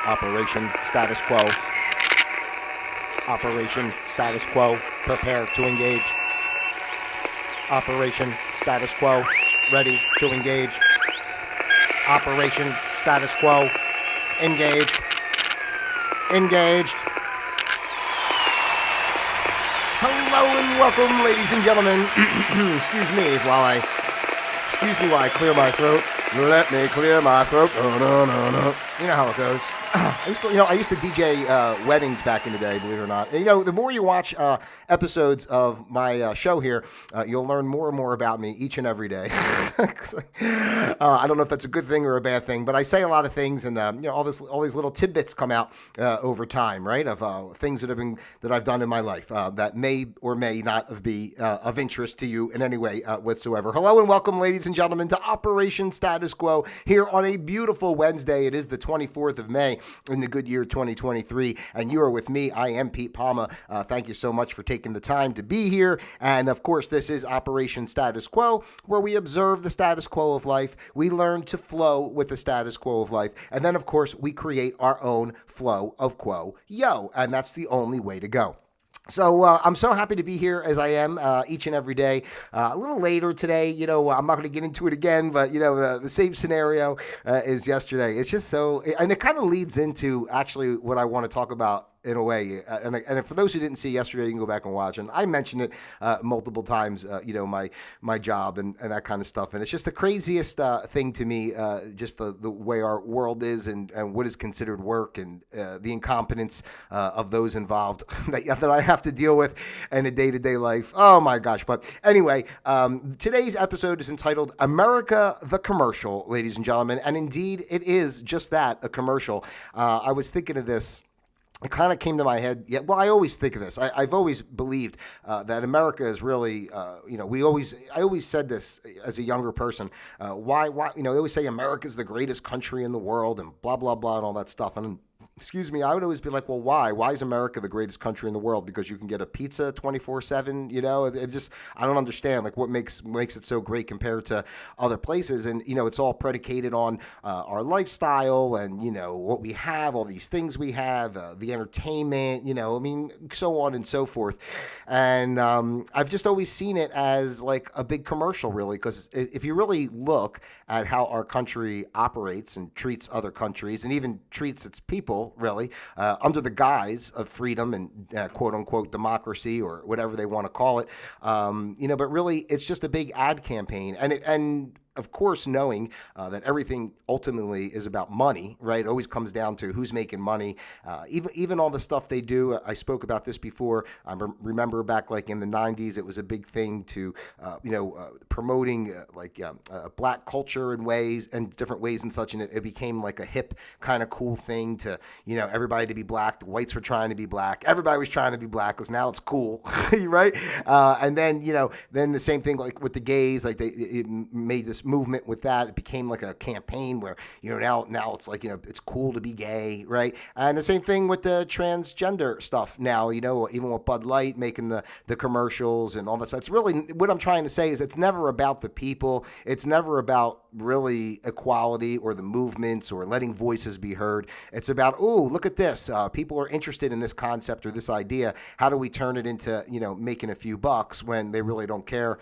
Operation Status Quo. Operation Status Quo. Prepare to engage. Operation Status Quo. Ready to engage. Operation Status Quo. Engaged. Engaged. Hello and welcome, ladies and gentlemen. Excuse me while I clear my throat. Let me clear my throat. Oh, no. You know how it goes. I used to DJ weddings back in the day, believe it or not. And, the more you watch episodes of my show here, you'll learn more and more about me each and every day. I don't know if that's a good thing or a bad thing, but I say a lot of things, and all these little tidbits come out over time, right? Of things that I've done in my life that may or may not be of interest to you in any way whatsoever. Hello and welcome, ladies and gentlemen, to Operation Status Quo here on a beautiful Wednesday. It is the 24th of May. In the good year 2023, and you are with me. I am Pete Palma. Thank you so much for taking the time to be here. And of course, this is Operation Status Quo, where we observe the status quo of life. We learn to flow with the status quo of life. And then, of course, we create our own flow of quo. And that's the only way to go. So I'm so happy to be here as I am each and every day. A little later today, I'm not going to get into it again, but, the same scenario as yesterday. It's just so, and it kind of leads into actually what I want to talk about in a way. And for those who didn't see yesterday, you can go back and watch. And I mentioned it multiple times, my job and that kind of stuff. And it's just the craziest thing to me, just the way our world is and what is considered work and the incompetence of those involved that I have to deal with in a day-to-day life. Oh, my gosh. But anyway, today's episode is entitled America the Commercial, ladies and gentlemen. And indeed, it is just that, a commercial. I was thinking of this. It kind of came to my head. Yeah, well, I always think of this. I've always believed that America is really, I always said this as a younger person. Why, they always say America's the greatest country in the world and blah, blah, blah and all that stuff. And excuse me, I would always be like, well, why? Why is America the greatest country in the world? Because you can get a pizza 24/7, It just, I don't understand, like, what makes it so great compared to other places. And, it's all predicated on our lifestyle and, what we have, all these things we have, the entertainment, so on and so forth. And I've just always seen it as like a big commercial, really, because if you really look at how our country operates and treats other countries and even treats its people, really, under the guise of freedom and quote unquote democracy or whatever they want to call it, but really it's just a big ad campaign. And of course, knowing that everything ultimately is about money, right? It always comes down to who's making money. Even all the stuff they do. I spoke about this before. I remember back like in the 90s, it was a big thing to, promoting black culture in ways and different ways and such. And it became like a hip kind of cool thing to, everybody to be black. The whites were trying to be black. Everybody was trying to be black because now it's cool, right? And then, then the same thing like with the gays, like it made this movement with that. It became like a campaign where now it's like it's cool to be gay, right? And the same thing with the transgender stuff now, even with Bud Light making the commercials and all that stuff. It's really, what I'm trying to say is it's never about the people. It's never about really equality or the movements or letting voices be heard. It's about, oh, look at this, people are interested in this concept or this idea. How do we turn it into making a few bucks when they really don't care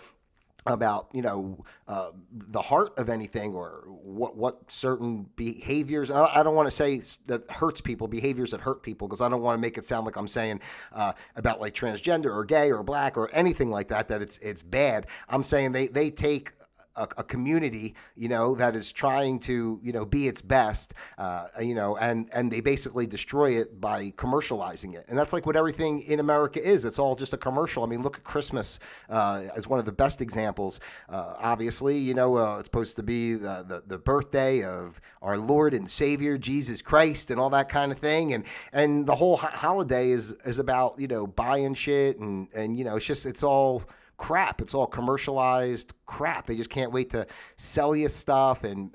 about the heart of anything or what certain behaviors. I don't want to say that hurts people, behaviors that hurt people, because I don't want to make it sound like I'm saying about like transgender or gay or black or anything like that it's bad. I'm saying they take a community, that is trying to, be its best, and they basically destroy it by commercializing it. And that's like what everything in America is. It's all just a commercial. I mean, look at Christmas as one of the best examples. Obviously, it's supposed to be the birthday of our Lord and Savior, Jesus Christ, and all that kind of thing. And the whole holiday is about, buying shit and it's all crap. It's all commercialized crap. They just can't wait to sell you stuff and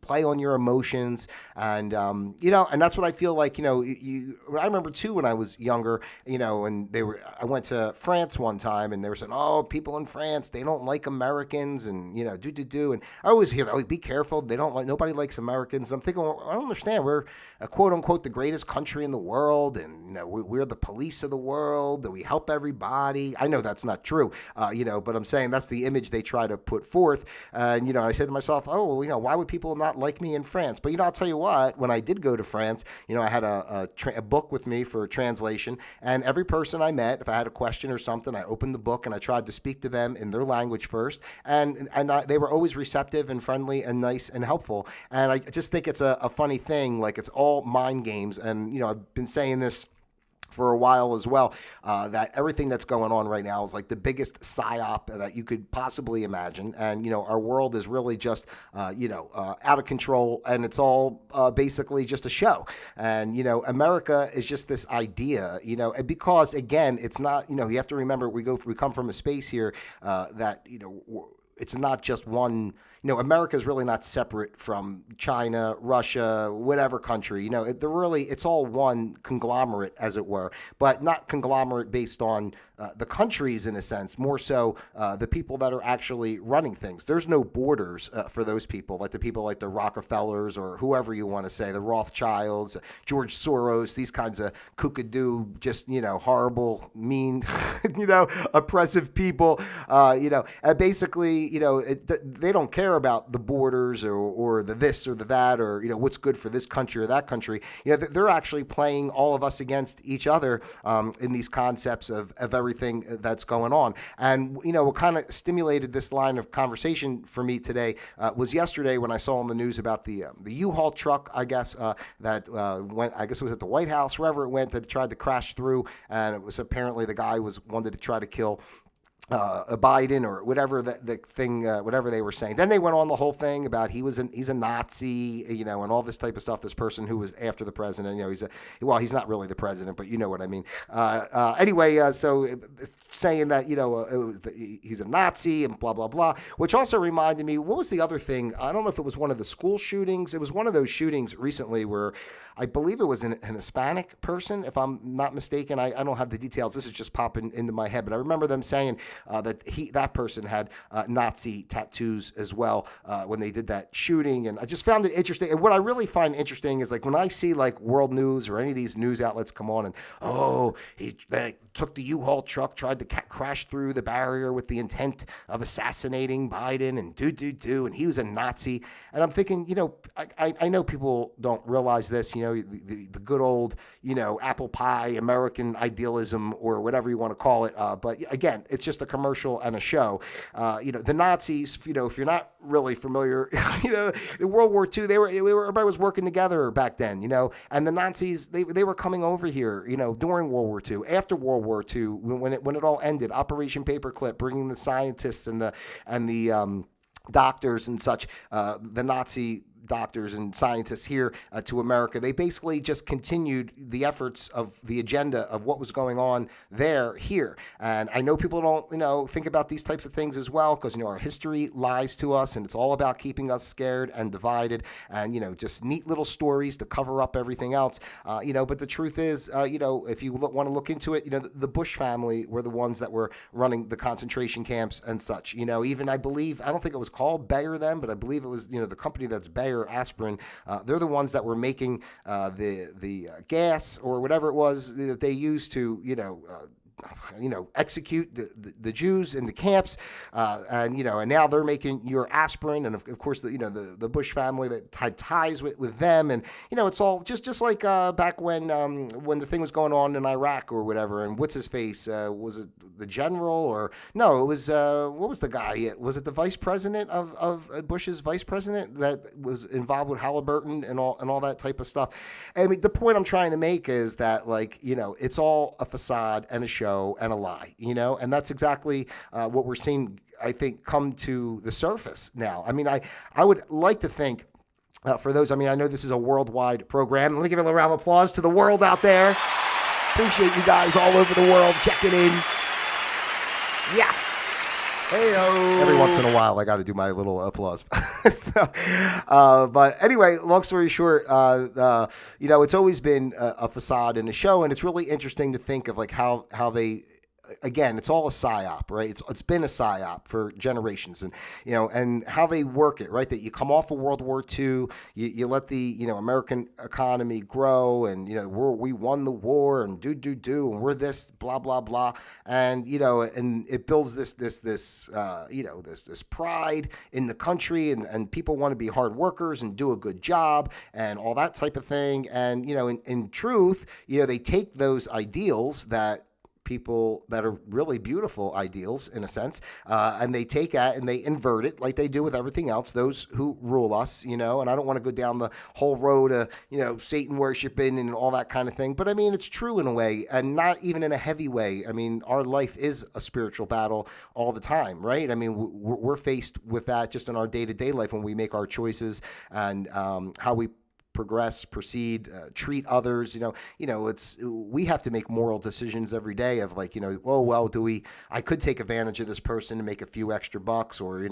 play on your emotions. And, and that's what I feel like, I remember too, when I was younger, and I went to France one time and they were saying, oh, people in France, they don't like Americans and, and I always hear that, oh, be careful. Nobody likes Americans. I'm thinking, well, I don't understand. We're a quote unquote, the greatest country in the world. And, we're the police of the world, that we help everybody. I know that's not true, but I'm saying that's the image they try to put forth. And, I said to myself, oh, why would people not like me in France? But, I'll tell you what, when I did go to France, I had a book with me for translation, and every person I met, if I had a question or something, I opened the book and I tried to speak to them in their language first. And they were always receptive and friendly and nice and helpful. And I just think it's a funny thing. Like, it's all mind games. And, I've been saying this for a while as well, that everything that's going on right now is like the biggest psyop that you could possibly imagine. And, our world is really just, out of control, and it's all basically just a show. And, America is just this idea, because, again, it's not, you have to remember we come from a space here that, it's not just one, America is really not separate from China, Russia, whatever country, it's all one conglomerate, as it were, but not conglomerate based on the countries in a sense, more so the people that are actually running things. There's no borders for those people, like the people like the Rockefellers or whoever you want to say, the Rothschilds, George Soros, these kinds of kookadoo, just, horrible, mean, oppressive people, and basically, they don't care about the borders or the this or the that or, what's good for this country or that country. They're actually playing all of us against each other in these concepts of everything that's going on. And, what kind of stimulated this line of conversation for me today was yesterday when I saw on the news about the U-Haul truck, I guess, that went, I guess it was at the White House, wherever it went, that tried to crash through. And it was apparently the guy wanted to try to kill Biden or whatever the thing, whatever they were saying. Then they went on the whole thing about he's a Nazi, and all this type of stuff. This person who was after the president, he's not really the president, but you know what I mean. Anyway, so saying that he's a Nazi and blah blah blah, which also reminded me, what was the other thing? I don't know if it was one of the school shootings. It was one of those shootings recently where I believe it was an Hispanic person, if I'm not mistaken. I don't have the details. This is just popping into my head, but I remember them saying that person had Nazi tattoos as well when they did that shooting. And I just found it interesting. And what I really find interesting is, like, when I see like world news or any of these news outlets come on and, they took the U-Haul truck, tried to crash through the barrier with the intent of assassinating Biden and and he was a Nazi. And I'm thinking, I know people don't realize this, the good old, apple pie American idealism or whatever you want to call it. But again, it's just a commercial and a show. The Nazis, if you're not really familiar, in World War II, everybody was working together back then, and the Nazis, they were coming over here, during World War II, after World War II, when it all ended, Operation Paperclip, bringing the scientists and the doctors and such, the Nazi doctors and scientists here to America. They basically just continued the efforts of the agenda of what was going on there here. And I know people don't, think about these types of things as well, because, our history lies to us, and it's all about keeping us scared and divided and, just neat little stories to cover up everything else. But the truth is, if you want to look into it, the Bush family were the ones that were running the concentration camps and such. Even I believe, I don't think it was called Bayer then, but I believe it was, the company that's Bayer aspirin, they're the ones that were making the gas or whatever it was that they used to execute the Jews in the camps, and now they're making your aspirin, and of course the Bush family that had ties with them, and it's all just like back when the thing was going on in Iraq or whatever, and what's his face, was it the general, or no, it was what was the guy? Was it the vice president of Bush's vice president that was involved with Halliburton and all that type of stuff? I mean, the point I'm trying to make is that, it's all a facade and a show and a lie, and that's exactly what we're seeing, I think, come to the surface now. I mean, I would like to think, for those, I know this is a worldwide program. Let me give a little round of applause to the world out there. Appreciate you guys all over the world checking in. Yeah. Hey-o. Every once in a while, I got to do my little applause. But anyway, long story short, it's always been a facade in a show, and it's really interesting to think of like how they. Again, it's all a psyop, right? It's been a psyop for generations, and how they work it, right? That you come off of World War II, you let the American economy grow, and we won the war, and and we're this blah blah blah, and and it builds this pride in the country, and people want to be hard workers and do a good job and all that type of thing, and in truth, they take those ideals that people that are really beautiful ideals in a sense, and they take that and they invert it like they do with everything else, those who rule us, and I don't want to go down the whole road of, Satan worshiping and all that kind of thing. But I mean, it's true in a way, and not even in a heavy way. I mean, our life is a spiritual battle all the time, right? I mean, we're faced with that just in our day-to-day life when we make our choices and how we progress, proceed, treat others. We have to make moral decisions every day of like, I could take advantage of this person and make a few extra bucks, or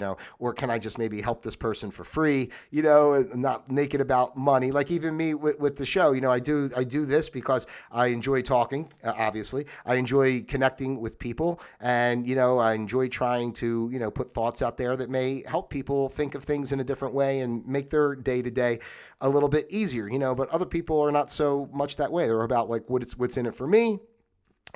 can I just maybe help this person for free, and not make it about money. Like even me with the show, I do this because I enjoy talking, obviously. I enjoy connecting with people, and, I enjoy trying to, put thoughts out there that may help people think of things in a different way and make their day-to-day a little bit easier, but other people are not so much that way. They're about like what's in it for me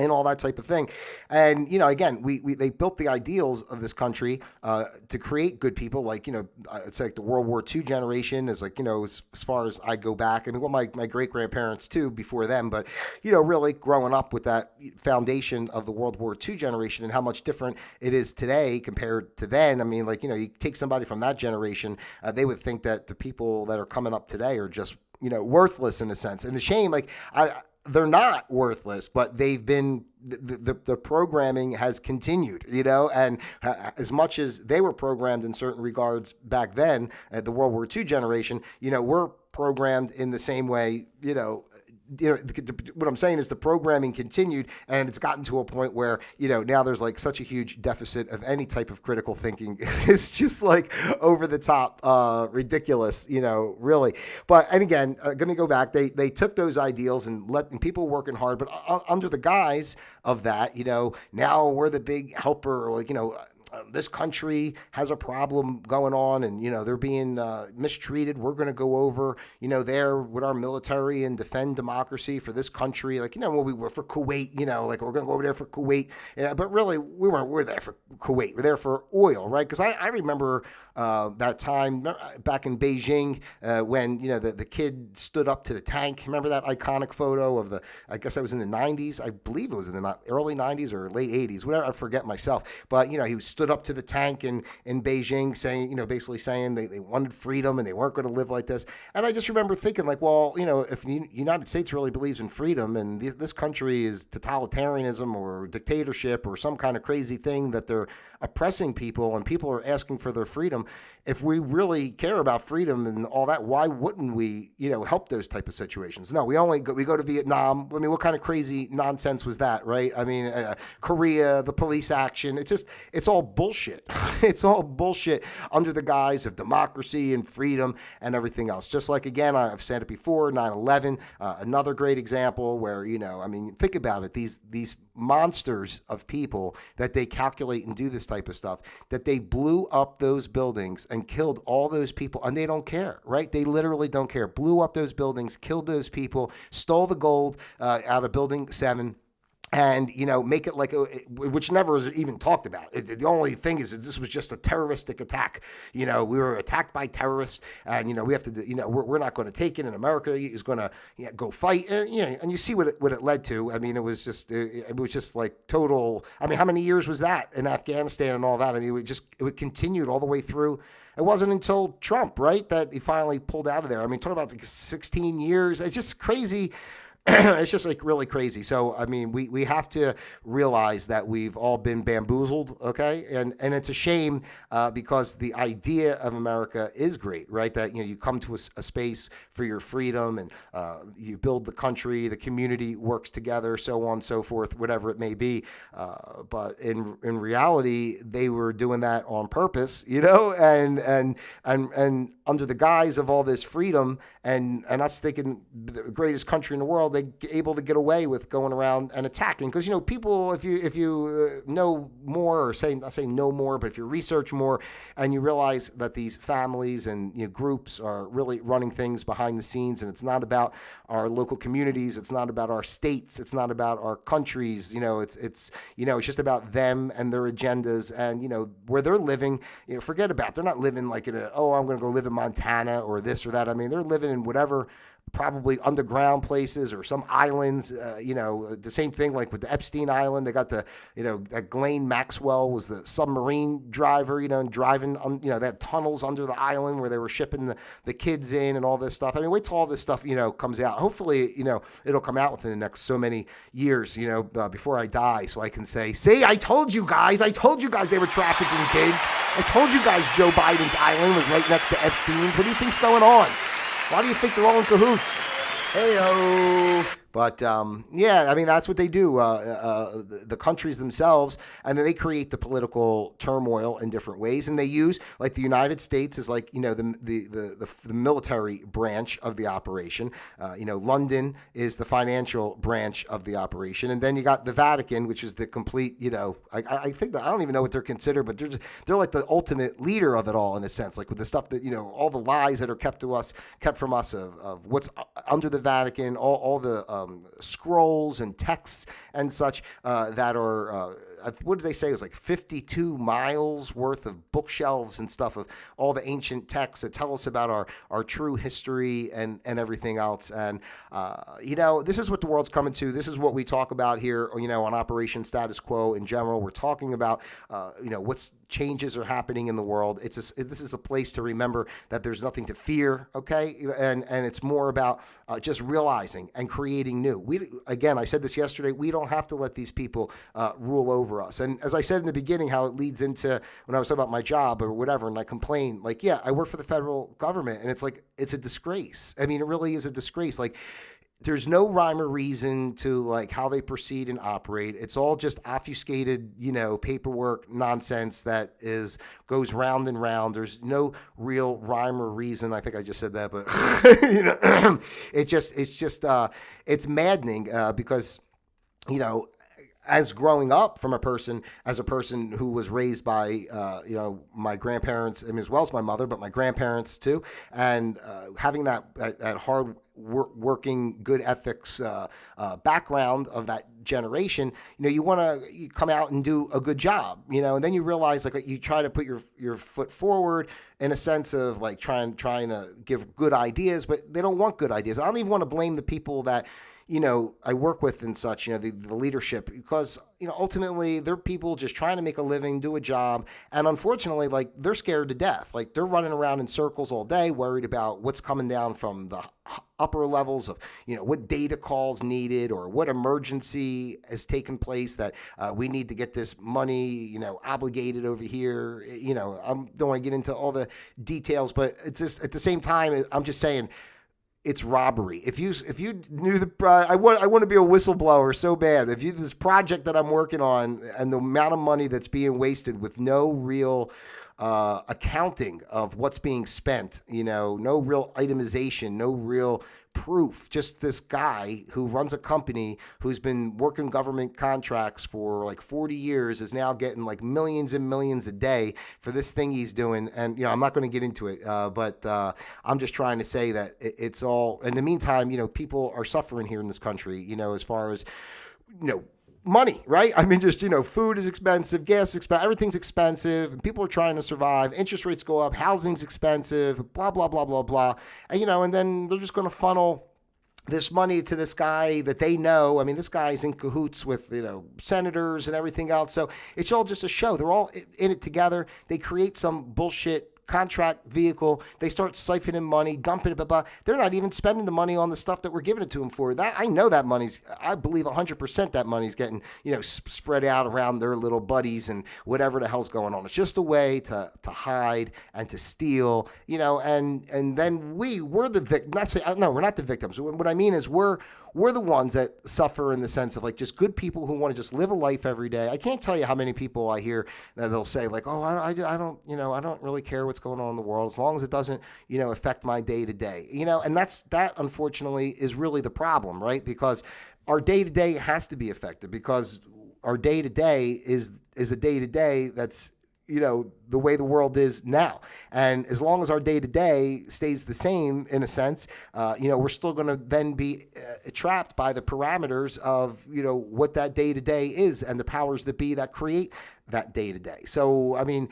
and all that type of thing. And, again, they built the ideals of this country to create good people. Like, it's like the World War II generation is like, as far as I go back, I mean, well, my great-grandparents too before them, but, really growing up with that foundation of the World War II generation and how much different it is today compared to then. I mean, like, you take somebody from that generation, they would think that the people that are coming up today are just, worthless in a sense. And the shame, like, they're not worthless, but they've been the programming has continued, and as much as they were programmed in certain regards back then, at the World War II generation, we're programmed in the same way, what I'm saying is the programming continued, and it's gotten to a point where, now there's like such a huge deficit of any type of critical thinking. It's just like over the top, ridiculous, really. But, and again, going to go back, they took those ideals and let people working hard, but under the guise of that, now we're the big helper, like, this country has a problem going on, and they're being mistreated. We're going to go over there with our military and defend democracy for this country, like when we were for Kuwait, like we're going to go over there for Kuwait, but really we're there for Kuwait. We're there for oil, right? Because I remember that time back in Beijing when the kid stood up to the tank. Remember that iconic photo of I guess that was in the 90s. I believe it was in the early 90s or late 80s, whatever. I forget myself, but he stood up to the tank in Beijing saying, basically saying they wanted freedom and they weren't going to live like this. And I just remember thinking like, well, if the United States really believes in freedom and this country is totalitarianism or dictatorship or some kind of crazy thing that they're oppressing people and people are asking for their freedom, if we really care about freedom and all that, why wouldn't we, help those type of situations? No, we go to Vietnam. I mean, what kind of crazy nonsense was that, right? I mean, Korea, the police action, it's all bullshit. It's all bullshit under the guise of democracy and freedom and everything else. Just like, again, I've said it before, 9/11, another great example where, think about it, these monsters of people that they calculate and do this type of stuff, that they blew up those buildings and killed all those people, and they don't care, right? They literally don't care. Blew up those buildings, killed those people, stole the gold out of Building 7. And, make it like, which never is even talked about. The only thing is that this was just a terroristic attack. We were attacked by terrorists, and, we have to, we're not going to take it, and America is going to go fight. And you see what it led to. I mean, it was just like total. I mean, how many years was that in Afghanistan and all that? I mean, it continued all the way through. It wasn't until Trump, right, that he finally pulled out of there. I mean, talking about like 16 years. It's just crazy. it's just like really crazy. So, I mean, we have to realize that we've all been bamboozled, okay? And it's a shame because the idea of America is great, right? That, you come to a space for your freedom and you build the country, the community works together, so on and so forth, whatever it may be. But in reality, they were doing that on purpose, and under the guise of all this freedom and us thinking the greatest country in the world, they able to get away with going around and attacking. Because, people, if you know more, or not saying know more, but if you research more and you realize that these families and groups are really running things behind the scenes, and it's not about our local communities, it's not about our states, it's not about our countries, it's just about them and their agendas and, where they're living, forget about, they're not living like I'm going to go live in Montana or this or that. I mean, they're living in whatever, probably underground places or some islands, the same thing like with the Epstein Island. They got that Ghislaine Maxwell was the submarine driver, and driving, they had tunnels under the island where they were shipping the kids in and all this stuff. I mean, wait till all this stuff, comes out. Hopefully, it'll come out within the next so many years, before I die, so I can say, see, I told you guys they were trafficking kids. I told you guys Joe Biden's island was right next to Epstein's. What do you think's going on? Why do you think they're all in cahoots? Hey-o. But, I mean, that's what they do, the countries themselves, and then they create the political turmoil in different ways, and they use, like, the United States is like, the military branch of the operation. London is the financial branch of the operation, and then you got the Vatican, which is the complete, I think that, I don't even know what they're considered, but they're like the ultimate leader of it all, in a sense, like with the stuff that, all the lies that are kept from us of what's under the Vatican, all the scrolls and texts and such that are, what did they say? It was like 52 miles worth of bookshelves and stuff of all the ancient texts that tell us about our true history and everything else. And, this is what the world's coming to. This is what we talk about here, on Operation Status Quo in general. We're talking about, what's changes are happening in the world. This is a place to remember that there's nothing to fear, okay? And it's more about just realizing and creating new. Again, I said this yesterday, we don't have to let these people rule over us. And as I said in the beginning, how it leads into when I was talking about my job or whatever, and I complain, like, yeah, I work for the federal government, and it's like, it's a disgrace. I mean, it really is a disgrace. Like, there's no rhyme or reason to like how they proceed and operate. It's all just obfuscated, paperwork nonsense that goes round and round. There's no real rhyme or reason. I think I just said that, but it's maddening because, as growing up as a person who was raised by, my grandparents, and as well as my mother, but my grandparents too, and having that hard working, good ethics background of that generation, you want to come out and do a good job, and then you realize like you try to put your foot forward in a sense of like trying to give good ideas, but they don't want good ideas. I don't even want to blame the people that I work with and such, the leadership, because, ultimately they're people just trying to make a living, do a job. And unfortunately, like, they're scared to death. Like, they're running around in circles all day, worried about what's coming down from the upper levels of, what data calls needed or what emergency has taken place that we need to get this money, obligated over here. I don't want to get into all the details, but it's just at the same time, I'm just saying, it's robbery. If you knew I want to be a whistleblower so bad. This project that I'm working on and the amount of money that's being wasted with no real accounting of what's being spent, no real itemization, no real proof. Just this guy who runs a company who's been working government contracts for like 40 years is now getting like millions and millions a day for this thing he's doing. And, I'm not going to get into it, but I'm just trying to say that it's all, in the meantime, people are suffering here in this country, as far as, money, right? I mean, just, food is expensive, gas expensive, everything's expensive, and people are trying to survive. Interest rates go up, housing's expensive, blah, blah, blah, blah, blah. And, and then they're just going to funnel this money to this guy that they know. I mean, this guy's in cahoots with, senators and everything else. So it's all just a show. They're all in it together. They create some bullshit contract vehicle. They start siphoning money, dumping it, blah, blah. They're not even spending the money on the stuff that we're giving it to them for. That I know that money's, I believe 100% that money's getting, spread out around their little buddies and whatever the hell's going on. It's just a way to hide and to steal, and then we're the victims. No, we're not the victims. What I mean is we're the ones that suffer in the sense of like just good people who want to just live a life every day. I can't tell you how many people I hear that they'll say like, oh, I don't really care what's going on in the world as long as it doesn't, affect my day to day, and that unfortunately is really the problem, right? Because our day to day has to be affected because our day to day is a day to day that's, the way the world is now. And as long as our day-to-day stays the same, in a sense, we're still going to then be trapped by the parameters of, what that day-to-day is and the powers that be that create that day-to-day. So, I mean,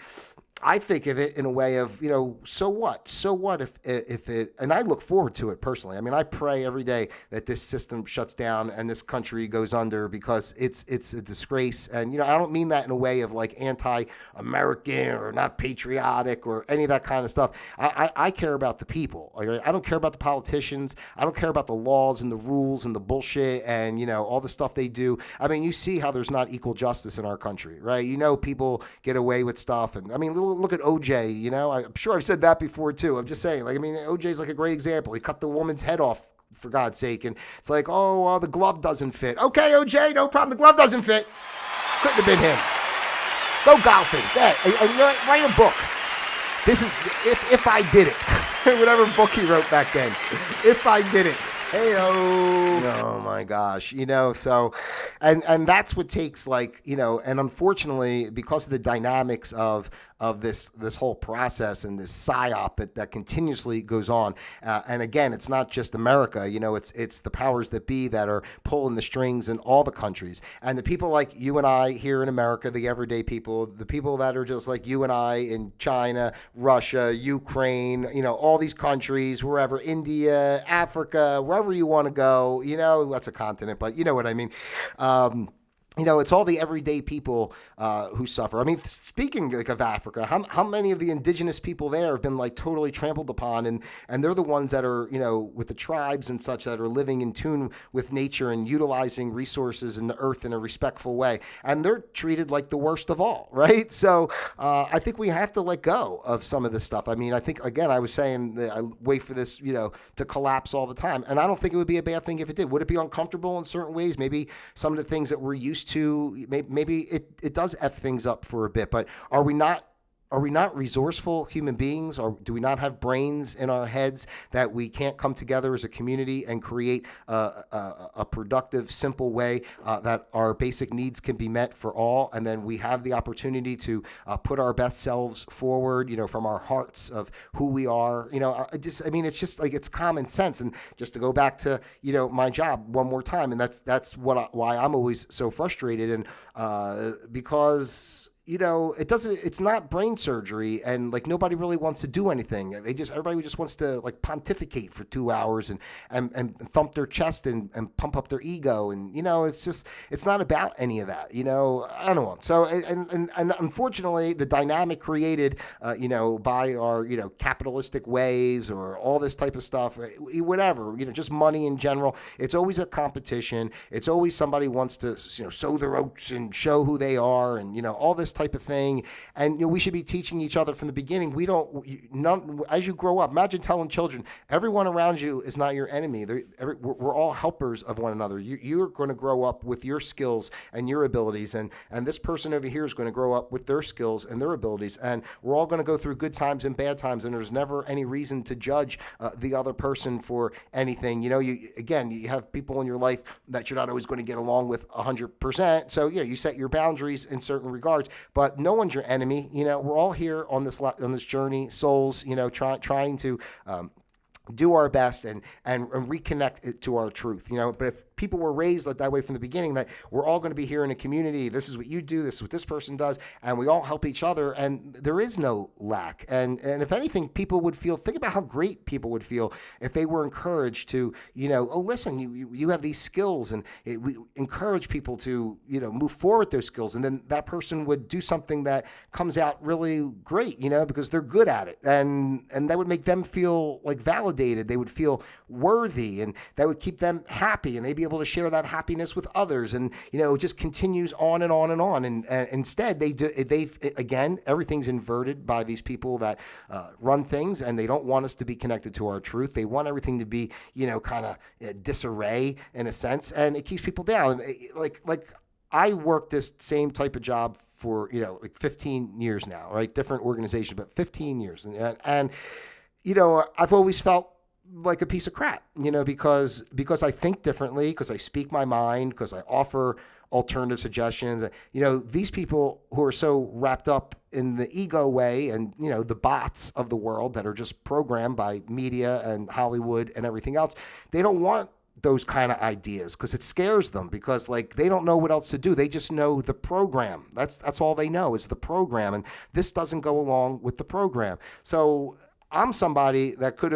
I think of it in a way of, so what? So what if it, and I look forward to it personally. I mean, I pray every day that this system shuts down and this country goes under because it's a disgrace. And, I don't mean that in a way of like anti-American or not patriotic or any of that kind of stuff. I care about the people. I don't care about the politicians. I don't care about the laws and the rules and the bullshit and, all the stuff they do. I mean, you see how there's not equal justice in our country, right? People get away with stuff. And I mean, look at OJ, I'm sure I've said that before too. I'm just saying, OJ's like a great example. He cut the woman's head off, for God's sake. And it's like, oh, well, the glove doesn't fit. Okay, OJ, no problem. The glove doesn't fit. Couldn't have been him. Go golfing. Write a book. This is, if I did it. Whatever book he wrote back then. If I did it. Oh my gosh, so, and that's what takes and unfortunately, because of the dynamics of this whole process and this psyop that continuously goes on. And again, it's not just America, it's the powers that be that are pulling the strings in all the countries. And the people like you and I here in America, the everyday people, the people that are just like you and I in China, Russia, Ukraine, all these countries, wherever, India, Africa, wherever you want to go, that's a continent, but you know what I mean. It's all the everyday people who suffer. I mean, speaking of Africa, how many of the indigenous people there have been totally trampled upon, and they're the ones that are, with the tribes and such that are living in tune with nature and utilizing resources in the earth in a respectful way, and they're treated like the worst of all, right? So I think we have to let go of some of this stuff. I mean, I think, again, I was saying that I wait for this, to collapse all the time, and I don't think it would be a bad thing if it did. Would it be uncomfortable in certain ways? Maybe some of the things that we're used to, maybe it does F things up for a bit, but are we not resourceful human beings? Or do we not have brains in our heads that we can't come together as a community and create a productive, simple way that our basic needs can be met for all? And then we have the opportunity to put our best selves forward, from our hearts of who we are. It's just it's common sense. And just to go back to, my job one more time, and that's why I'm always so frustrated. And because it's not brain surgery, and nobody really wants to do anything. Everybody just wants to pontificate for 2 hours and thump their chest and pump up their ego. And, it's not about any of that, I don't know. So, and unfortunately the dynamic created, by our, capitalistic ways or all this type of stuff, whatever, just money in general, it's always a competition. It's always somebody wants to, sow their oats and show who they are and, all this type of thing. And we should be teaching each other from the beginning. As you grow up, imagine telling children, everyone around you is not your enemy. We're all helpers of one another. You're going to grow up with your skills and your abilities, and this person over here is going to grow up with their skills and their abilities, and we're all going to go through good times and bad times, and there's never any reason to judge the other person for anything. You have people in your life that you're not always going to get along with 100%. So you set your boundaries in certain regards. But no one's your enemy. We're all here on this journey, souls, trying to do our best and reconnect it to our truth. But people were raised that way from the beginning, that we're all going to be here in a community. This is what you do. This is what this person does. And we all help each other. And there is no lack. And if anything, people would feel, think about how great people would feel if they were encouraged to, oh, listen, you have these skills, and we encourage people to, move forward those skills. And then that person would do something that comes out really great, because they're good at it. And that would make them feel like validated. They would feel worthy, and that would keep them happy, and they'd be able to share that happiness with others. And, it just continues on and on and on. And instead, again, everything's inverted by these people that run things, and they don't want us to be connected to our truth. They want everything to be, kind of disarray in a sense, and it keeps people down. Like I work this same type of job for, like 15 years now, right? Different organization, but 15 years. And I've always felt like a piece of crap, because I think differently, because I speak my mind, because I offer alternative suggestions. These people who are so wrapped up in the ego way, and, the bots of the world that are just programmed by media and Hollywood and everything else, they don't want those kind of ideas, because it scares them, because they don't know what else to do. They just know the program. That's all they know is the program. And this doesn't go along with the program. So I'm somebody that could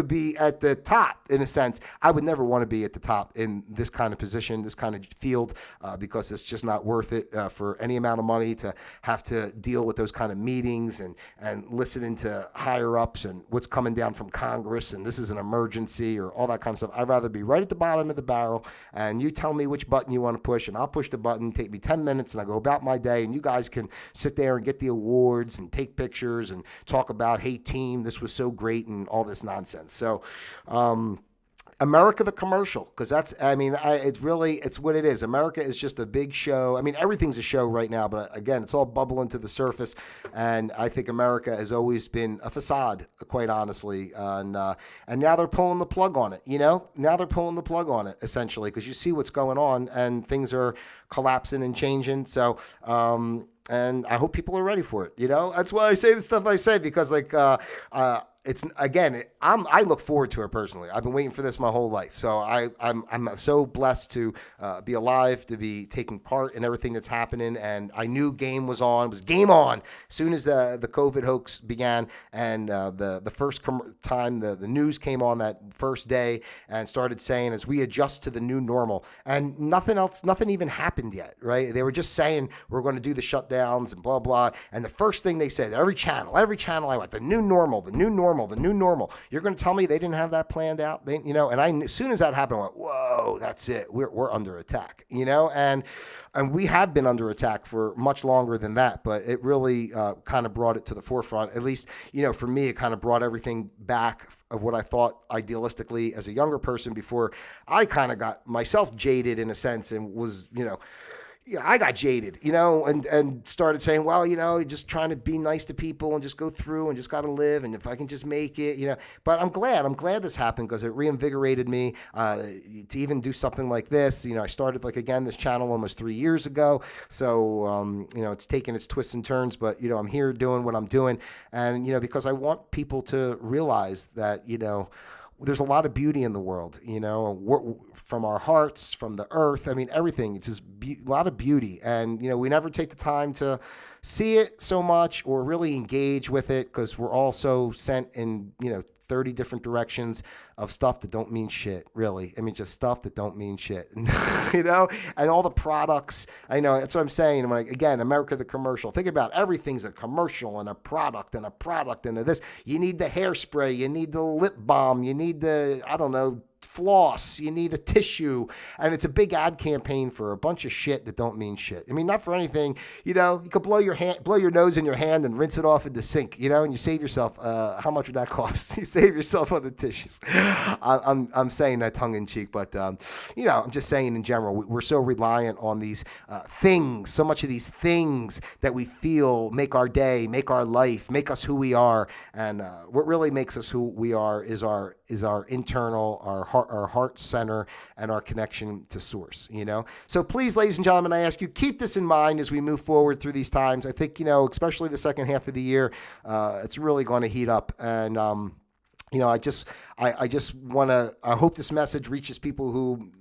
be at the top in a sense. I would never want to be at the top in this kind of position, this kind of field, because it's just not worth it for any amount of money to have to deal with those kind of meetings and listening to higher ups and what's coming down from Congress, and this is an emergency or all that kind of stuff. I'd rather be right at the bottom of the barrel, and you tell me which button you want to push, and I'll push the button. Take me 10 minutes, and I go about my day, and you guys can sit there and get the awards and take pictures and talk about, hey, team, this was so great, and all this nonsense. So America the commercial, because it's what it is. America is just a big show. Everything's a show right now, but again, it's all bubbling to the surface. And I think America has always been a facade, quite honestly. And now they're pulling the plug on it, Now they're pulling the plug on it, essentially, because you see what's going on, and things are collapsing and changing. So, and I hope people are ready for it. That's why I say the stuff I say, because it's, again, I look forward to it personally. I've been waiting for this my whole life. So I'm so blessed to be alive, to be taking part in everything that's happening. And I knew game was on. It was game on as soon as the COVID hoax began, and the first time the news came on that first day and started saying, as we adjust to the new normal, and nothing even happened yet, right? They were just saying we're going to do the shutdowns and blah blah. And the first thing they said, every channel I went, the new normal. You're going to tell me they didn't have that planned out? And as soon as that happened, I went, whoa, that's it. We're under attack, and we have been under attack for much longer than that, but it really kind of brought it to the forefront. At least, for me, it kind of brought everything back of what I thought idealistically as a younger person, before I kind of got myself jaded in a sense, and was, I got jaded, and started saying, well, just trying to be nice to people and just go through and just got to live. And if I can just make it, but I'm glad this happened, because it reinvigorated me to even do something like this. I started this channel almost 3 years ago. So, it's taken its twists and turns, but, I'm here doing what I'm doing. And, because I want people to realize that, there's a lot of beauty in the world, from our hearts, from the earth. Everything. It's just a lot of beauty. And, we never take the time to see it so much or really engage with it, because we're all so sent in, 30 different directions of stuff that don't mean shit, really. Just stuff that don't mean shit, and all the products. I know, that's what I'm saying. Again, America the commercial. Think about it. Everything's a commercial and a product and a product and a this. You need the hairspray, you need the lip balm, you need the, I don't know, floss, you need a tissue, and it's a big ad campaign for a bunch of shit that don't mean shit. Not for anything. You could blow your nose in your hand and rinse it off in the sink, and you save yourself. How much would that cost? You save yourself on the tissues. I'm saying that tongue in cheek, but I'm just saying in general, we're so reliant on these things, so much of these things that we feel make our day, make our life, make us who we are. And what really makes us who we are is our internal, our heart center, and our connection to source, So please, ladies and gentlemen, I ask you, keep this in mind as we move forward through these times. I think, especially the second half of the year, it's really going to heat up. And, I just want to, I hope this message reaches people who,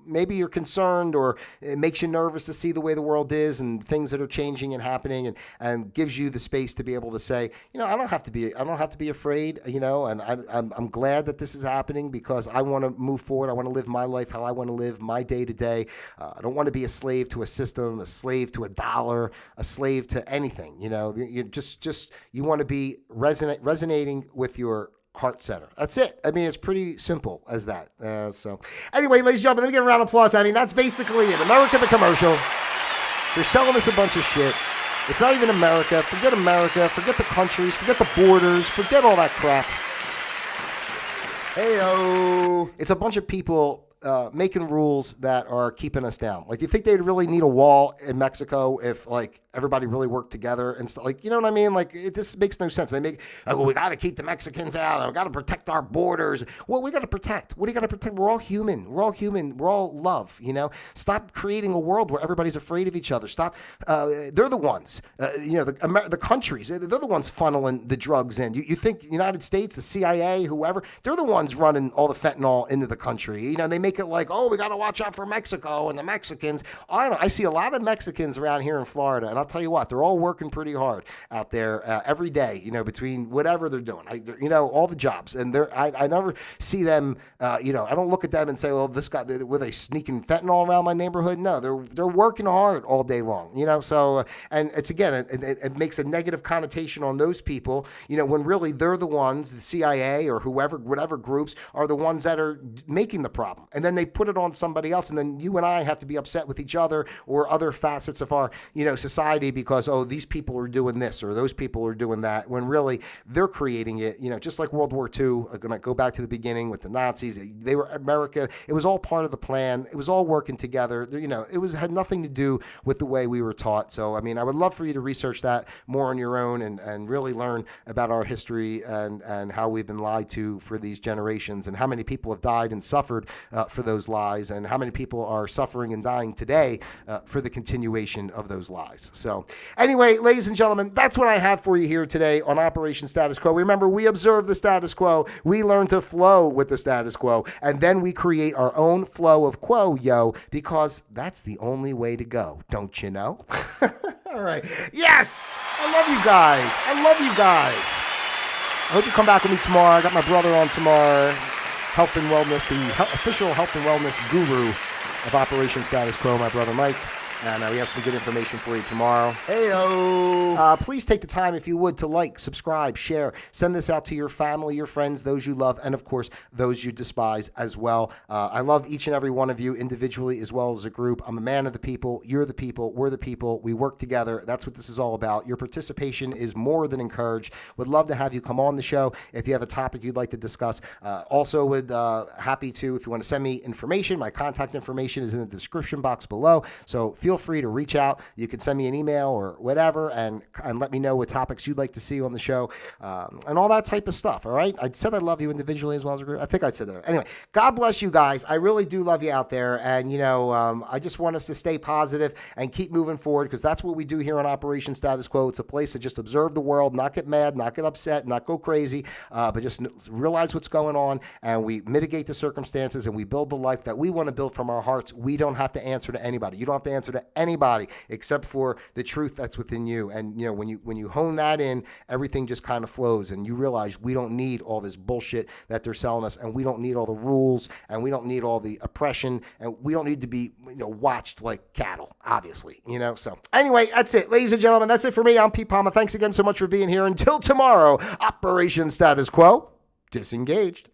maybe you're concerned, or it makes you nervous to see the way the world is and things that are changing and happening, and gives you the space to be able to say, I don't have to be afraid, and I'm glad that this is happening, because I want to move forward. I want to live my life how I want to live my day to day. I don't want to be a slave to a system, a slave to a dollar, a slave to anything. You want to be resonating with your heart center. That's it. I mean, it's pretty simple as that. So anyway, ladies and gentlemen, let me give a round of applause. I mean, that's basically it. America the commercial. They're selling us a bunch of shit. It's not even America. Forget America. Forget the countries. Forget the borders. Forget all that crap. Hey-o. It's a bunch of people making rules that are keeping us down. Like, you think they'd really need a wall in Mexico if, like, everybody really worked together and stuff? Like, you know what I mean? Like, it just makes no sense. They make, well, we got to keep the Mexicans out. We got to protect our borders. Well, we got to protect. What do you got to protect? We're all human. We're all human. We're all love, Stop creating a world where everybody's afraid of each other. Stop. They're the ones, the countries, they're the ones funneling the drugs in. You think the United States, the CIA, whoever, they're the ones running all the fentanyl into the country. They make it like, oh, we got to watch out for Mexico and the Mexicans. I don't know. I see a lot of Mexicans around here in Florida, and I'll tell you what, they're all working pretty hard out there every day, between whatever they're doing, all the jobs. And I never see them, I don't look at them and say, well, this guy, were they sneaking fentanyl around my neighborhood? No, they're working hard all day long, so, and it's, again, it makes a negative connotation on those people, when really they're the ones, the CIA or whoever, whatever groups, are the ones that are making the problem. And then they put it on somebody else, and then you and I have to be upset with each other or other facets of our, society, because, oh, these people are doing this or those people are doing that, when really they're creating it, just like World War II. I'm going to go back to the beginning with the Nazis. They were America. It was all part of the plan. It was all working together. It had nothing to do with the way we were taught. So, I mean, I would love for you to research that more on your own and really learn about our history and how we've been lied to for these generations, and how many people have died and suffered for those lies, and how many people are suffering and dying today for the continuation of those lies. So anyway, ladies and gentlemen, that's what I have for you here today on Operation Status Quo. Remember, we observe the status quo, we learn to flow with the status quo, and then we create our own flow of quo, because that's the only way to go, don't you know? All right. Yes! I love you guys. I hope you come back with me tomorrow. I got my brother on tomorrow. Health and Wellness, the official health and wellness guru of Operation Status Quo, my brother Mike. And we have some good information for you tomorrow. Hey-o! Please take the time, if you would, to like, subscribe, share. Send this out to your family, your friends, those you love, and, of course, those you despise as well. I love each and every one of you individually as well as a group. I'm a man of the people. You're the people. We're the people. We work together. That's what this is all about. Your participation is more than encouraged. Would love to have you come on the show if you have a topic you'd like to discuss. Also would happy to, if you want to send me information, my contact information is in the description box below. So feel free to reach out. You can send me an email or whatever and let me know what topics you'd like to see on the show and all that type of stuff. All right. I said I love you individually as well as a group. I think I said that. Anyway, God bless you guys. I really do love you out there. And, I just want us to stay positive and keep moving forward, because that's what we do here on Operation Status Quo. It's a place to just observe the world, not get mad, not get upset, not go crazy, but just realize what's going on, and we mitigate the circumstances, and we build the life that we want to build from our hearts. We don't have to answer to anybody. You don't have to answer to anybody except for the truth that's within you. And when you hone that in, everything just kind of flows, and you realize we don't need all this bullshit that they're selling us, and we don't need all the rules, and we don't need all the oppression, and we don't need to be watched like cattle, obviously. So anyway, that's it, ladies and gentlemen. That's it for me. I'm Pete Palma. Thanks again so much for being here. Until tomorrow, Operation Status Quo disengaged.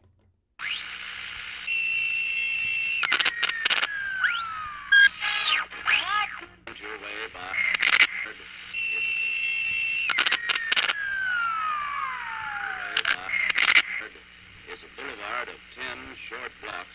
Is a boulevard of 10 short blocks